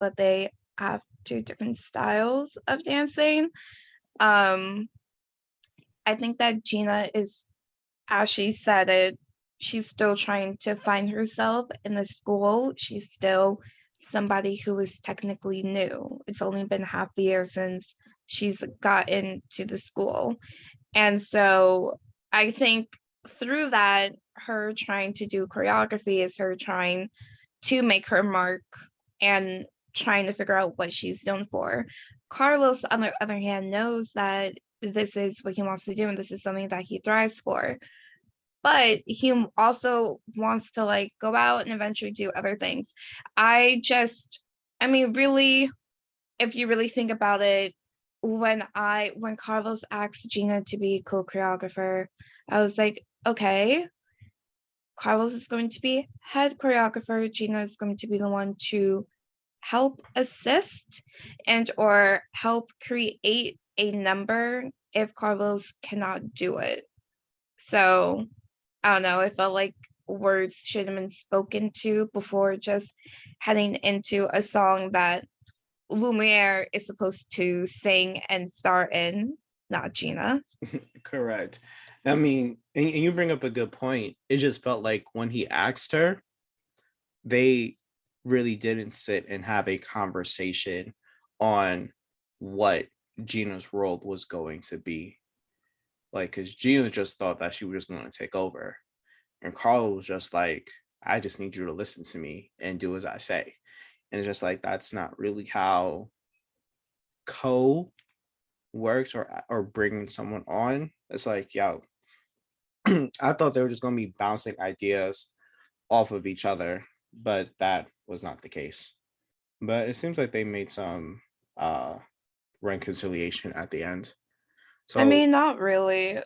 but they have two different styles of dancing. Um, I think that Gina is, as she said it, she's still trying to find herself in the school. She's still somebody who is technically new. It's only been half a year since she's gotten to the school. And so I think through that, her trying to do choreography is her trying to make her mark and trying to figure out what she's known for. Carlos, on the other hand, knows that this is what he wants to do and this is something that he thrives for. But he also wants to like go out and eventually do other things. I mean, really, if you really think about it, when Carlos asked Gina to be co-choreographer, I was like, okay, Carlos is going to be head choreographer. Gina is going to be the one to help assist and or help create a number if Carlos cannot do it. So I don't know, I felt like words should have been spoken to before just heading into a song that Lumiere is supposed to sing and star in, not Gina. Correct. I mean, and you bring up a good point. It just felt like when he asked her, they really didn't sit and have a conversation on what Gina's role was going to be. Like, because Gina just thought that she was just going to take over. And Carl was just like, I just need you to listen to me and do as I say. And it's just like, that's not really how co works or bringing someone on. It's like, yo, I thought they were just going to be bouncing ideas off of each other, but that was not the case. But it seems like they made some reconciliation at the end. I So mean, not really,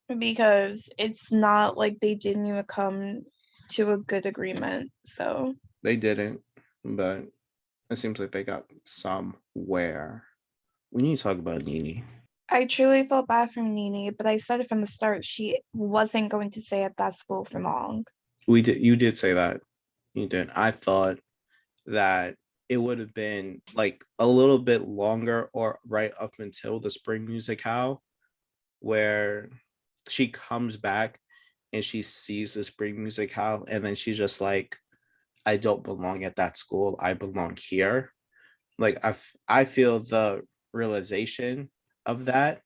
because it's not like they didn't even come to a good agreement. So they didn't, but it seems like they got somewhere. We need to talk about Nini. I truly felt bad for Nini, but I said it from the start, she wasn't going to stay at that school for long. You did say that. You did. I thought that it would have been like a little bit longer or right up until the spring musicale where she comes back and she sees the spring musicale and then she's just like, I don't belong at that school. I belong here. Like I feel the realization of that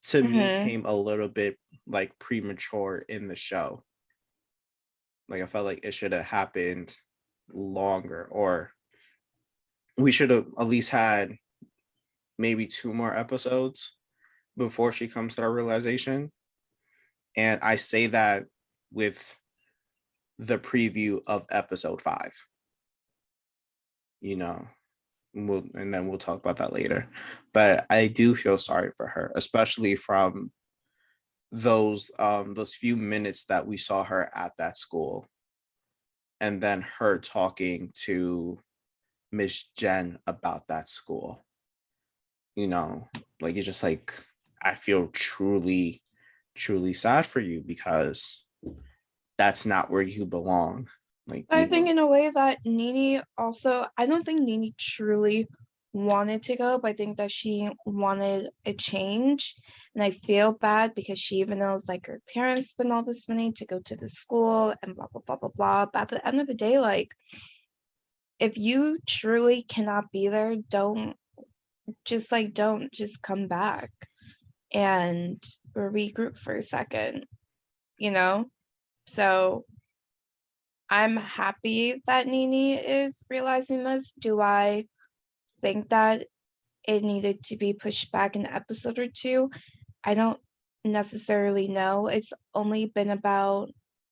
to me Mm-hmm. came a little bit like premature in the show. Like I felt like it should have happened longer, or we should have at least had maybe 2 more episodes before she comes to that realization. And I say that with the preview of episode 5. You know, and then we'll talk about that later. But I do feel sorry for her, especially from those few minutes that we saw her at that school, and then her talking to Miss Jen about that school. You know, like it's just like I feel truly, truly sad for you because that's not where you belong. Like I think in a way that Nini also, I don't think Nini truly wanted to go, but I think that she wanted a change. And I feel bad because she even knows like her parents spent all this money to go to the school and blah, blah, blah, blah, blah. But at the end of the day, like, if you truly cannot be there, don't just come back and regroup for a second, you know? So I'm happy that Nini is realizing this. Do I think that it needed to be pushed back an episode or two? I don't necessarily know. It's only been about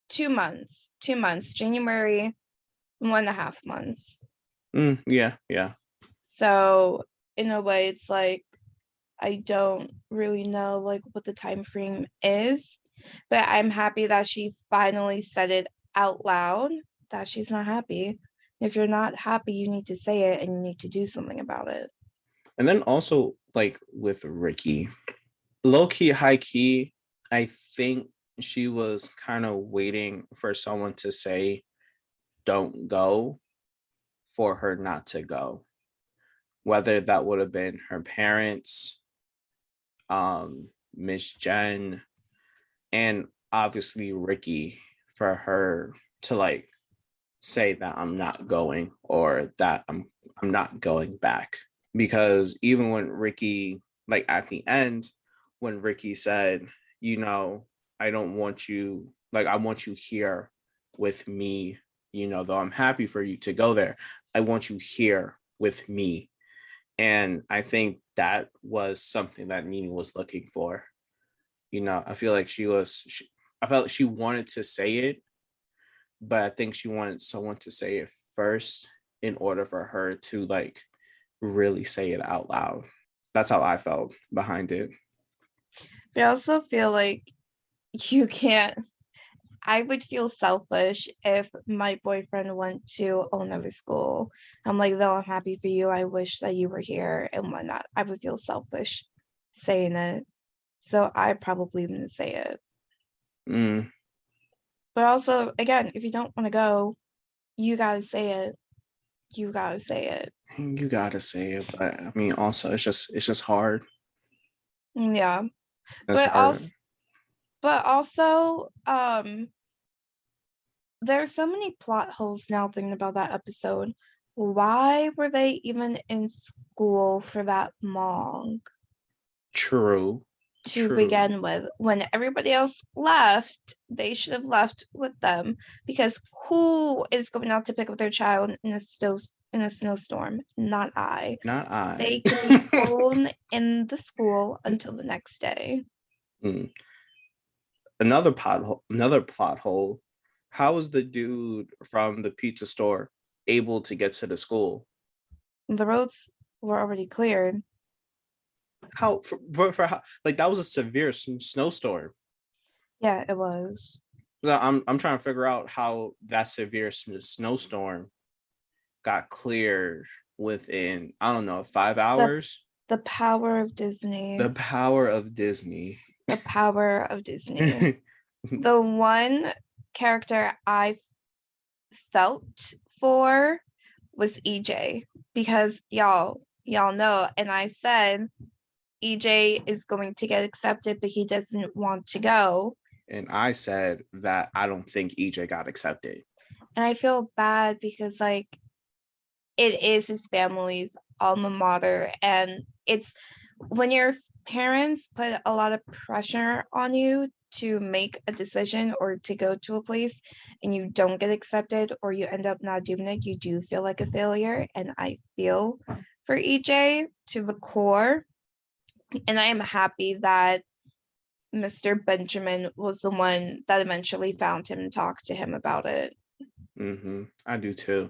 2 months, January, 1.5 months. yeah. So in a way, it's like I don't really know like what the time frame is, but I'm happy that she finally said it out loud that she's not happy. If you're not happy, you need to say it and you need to do something about it. And then also like with Ricky, low key, high key, I think she was kind of waiting for someone to say, don't go for her not to go, whether that would have been her parents, Miss Jen, and obviously Ricky, for her to like say that I'm not going, or that I'm not going back. Because even when Ricky, like at the end, when Ricky said, you know, I don't want you, like I want you here with me, you know, though I'm happy for you to go there, I want you here with me. And I think that was something that Nini was looking for. You know, I feel like I felt like she wanted to say it, but I think she wanted someone to say it first in order for her to like really say it out loud. That's how I felt behind it. But I also feel like you can't. I would feel selfish if my boyfriend went to another school. I'm like, though I'm happy for you, I wish that you were here and whatnot. I would feel selfish saying it. So I probably wouldn't say it. Mm, But also, again, if you don't want to go, you gotta say it. You gotta say it. you gotta say it, but I mean, also it's just hard. Yeah. It's But hard. also, there's so many plot holes now thinking about that episode. Why were they even in school for that long True. to True. begin with? When everybody else left, they should have left with them, because who is going out to pick up their child in a snowstorm? Not I. Not I. They could be thrown in the school until the next day. Mm. Another plot hole. How was the dude from the pizza store able to get to the school? The roads were already cleared. How for how, like that was a severe snowstorm. Yeah, it was. So I'm trying to figure out how that severe snowstorm got cleared within, I don't know, 5 hours. The power of Disney. The power of Disney. The power of Disney. The one character I felt for was EJ, because y'all know, and I said EJ is going to get accepted, but he doesn't want to go. And I said that I don't think EJ got accepted. And I feel bad because like it is his family's alma mater, and it's when your parents put a lot of pressure on you to make a decision or to go to a place and you don't get accepted or you end up not doing it, you do feel like a failure. And I feel for EJ to the core. And I am happy that Mr. Benjamin was the one that eventually found him and talked to him about it. I do too.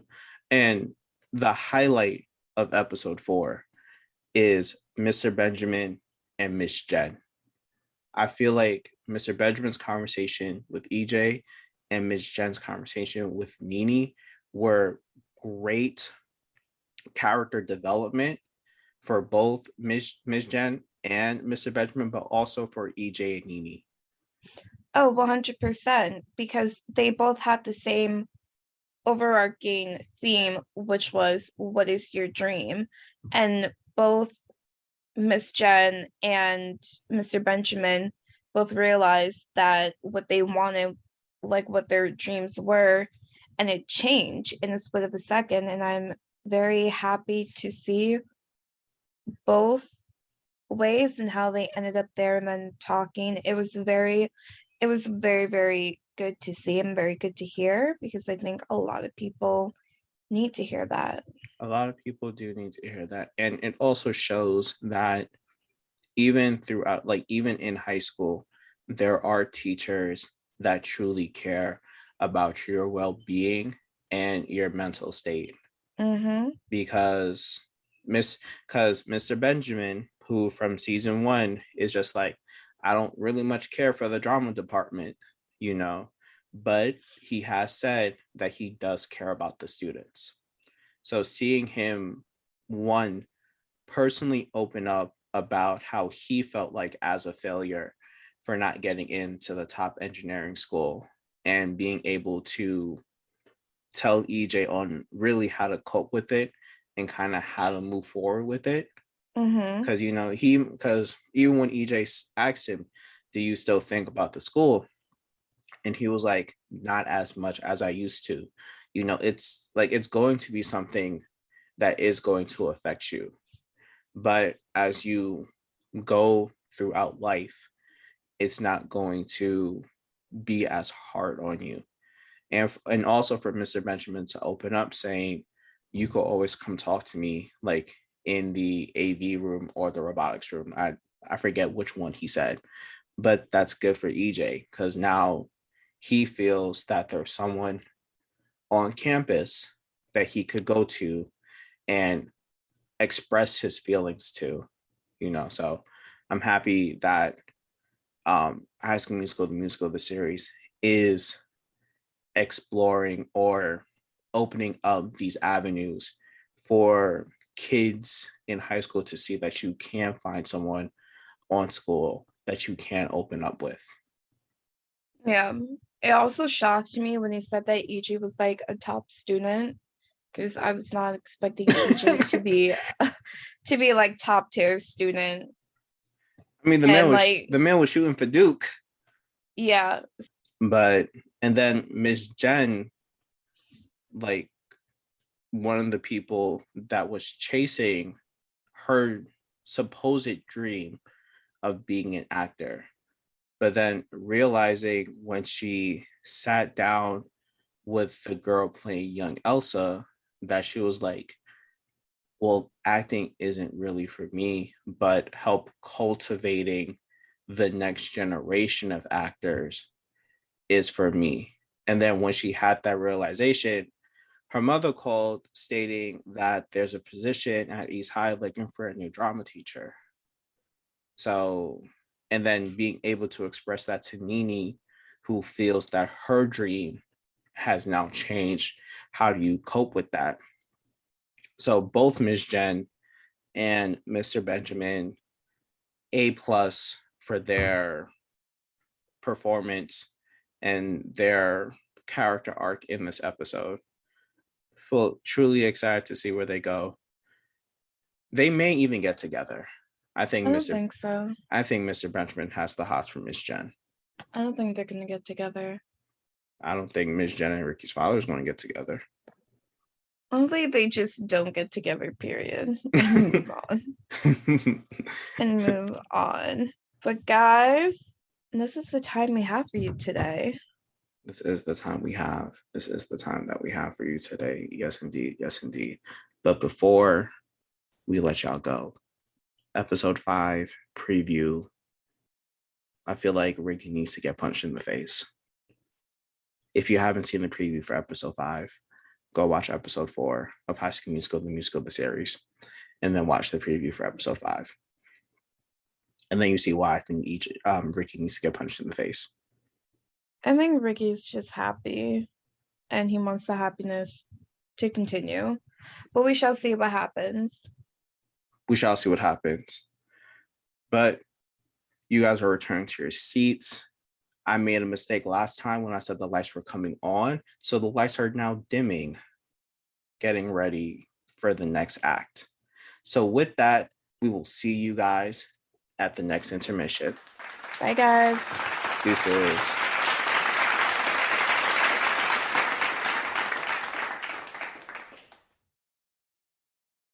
And the highlight of episode 4 is Mr. Benjamin and Miss Jen. I feel like Mr. Benjamin's conversation with EJ and Miss Jen's conversation with Nini were great character development for both Miss Jen and Mr. Benjamin, but also for EJ and Nini. Oh, 100%, because they both had the same overarching theme, which was what is your dream? And both Miss Jen and Mr. Benjamin both realized that what they wanted, like what their dreams were, and it changed in a split of a second. And I'm very happy to see both ways and how they ended up there and then talking. It was very, very good to see and very good to hear, because I think a lot of people need to hear that. A lot of people do need to hear that. And it also shows that even throughout, like even in high school, there are teachers that truly care about your well-being and your mental state. Mm-hmm. Because Mr. Benjamin, who from season 1 is just like, I don't really much care for the drama department, you know, but he has said that he does care about the students. So seeing him, one, personally open up about how he felt like as a failure for not getting into the top engineering school, and being able to tell EJ on really how to cope with it and kind of how to move forward with it. Because because even when EJ asked him, do you still think about the school, and he was like, not as much as I used to. It's like it's going to be something that is going to affect you, but as you go throughout life, it's not going to be as hard on you. And also for Mr. Benjamin to open up saying, you could always come talk to me, like in the AV room or the robotics room. I forget which one he said, but that's good for EJ because now he feels that there's someone on campus that he could go to and express his feelings to, So I'm happy that High School Musical, the series, is exploring or opening up these avenues for kids in high school to see that you can find someone on school that you can open up with. Yeah. It also shocked me when he said that EJ was like a top student, because I was not expecting EJ to be like top tier student. I mean, the man was shooting for Duke. Yeah. And then Miss Jen, like one of the people that was chasing her supposed dream of being an actor, but then realizing when she sat down with the girl playing young Elsa that she was like, well, acting isn't really for me, but help cultivating the next generation of actors is for me. And then when she had that realization, her mother called stating that there's a position at East High looking for a new drama teacher. So, and then being able to express that to Nini, who feels that her dream has now changed. How do you cope with that? So both Ms. Jen and Mr. Benjamin, A+ for their performance and their character arc in this episode. Truly excited to see where they go. They may even get together. I don't think so. I think Mr. Benjamin has the hots for Miss Jen. I don't think they're gonna get together. I don't think Miss Jen and Ricky's father is going to get together. Hopefully they just don't get together, period. And move on. But guys, this is the time we have for you today. This is the time we have. This is the time that we have for you today. Yes, indeed. Yes, indeed. But before we let y'all go, episode 5 preview. I feel like Ricky needs to get punched in the face. If you haven't seen the preview for episode 5, go watch episode 4 of High School Musical, the series, and then watch the preview for episode 5. And then you see why I think Ricky needs to get punched in the face. I think Ricky's just happy and he wants the happiness to continue. But we shall see what happens. We shall see what happens. But you guys are returning to your seats. I made a mistake last time when I said the lights were coming on. So the lights are now dimming, getting ready for the next act. So with that, we will see you guys at the next intermission. Bye, guys. Deuces.